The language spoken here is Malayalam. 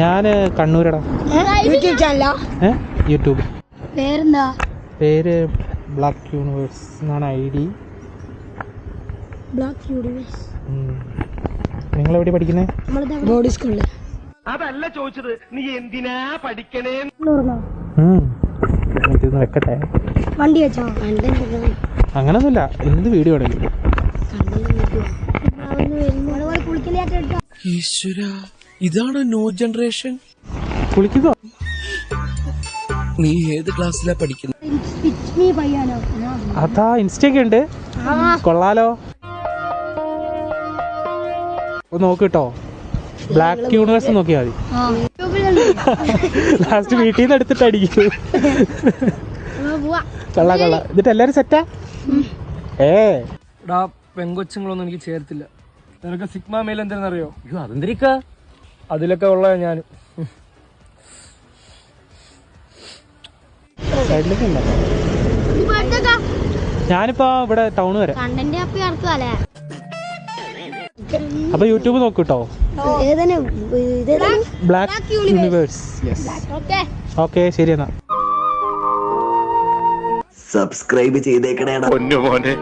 ഞാൻ കണ്ണൂരടാ. യൂട്യൂബ് ചാനലാ? യൂട്യൂബ്. പേരെന്താ? പേര് ബ്ലാക്ക് യൂണിവേഴ്സ് എന്നാണ് ID. Black universe. നിങ്ങൾ എവിടെ പഠിക്കുന്നത്? ബോഡി സ്കൂളില്. അതല്ല ചോദിച്ചത്, നീ എന്തിനാ പഠിക്കണേ? ഇതൊന്ന് വെക്കട്ടെ. വണ്ടി വെച്ചോ? അങ്ങനൊന്നുമില്ല, എന്ത് വീഡിയോ ആണെങ്കിലും. ഈശ്വര, ഇതാണ് ന്യൂ ജനറേഷൻ. കുളിക്കുന്നോ? നീ ഏത് ക്ലാസ്സിലാ പഠിക്കുന്നത്? അതാ ഇൻസ്റ്റൊക്കെ ഉണ്ട്, കൊള്ളാലോ. നോക്ക് കേട്ടോ, ബ്ലാക്ക് യൂണിവേഴ്സ് നോക്കിയാൽ മതി. ലാസ്റ്റ് വീട്ടിൽ നിന്ന് എടുത്തിട്ട് അടിക്കും. കൊള്ളാം കൊള്ളാം. എന്നിട്ട് എല്ലാരും സെറ്റാ? പെങ്കൊച്ചുങ്ങളൊന്നും എനിക്ക് ചേർത്തില്ല. നിനക്ക് സിഗ്മ മെയിൽ എന്തെന്നറിയോ? അതെന്തിരിക്ക? അതിലൊക്കെ ഉള്ള ഞാനും. ഞാനിപ്പോ ഇവിടെ ടൗൺ വരെ. അപ്പൊ യൂട്യൂബ് നോക്കൂട്ടോ, ബ്ലാക്ക് യൂണിവേഴ്സ്. ഓക്കെ, ശരി എന്നാ. സബ്സ്ക്രൈബ് ചെയ്തേക്കണേടാ. പൊന്നു മോനെ.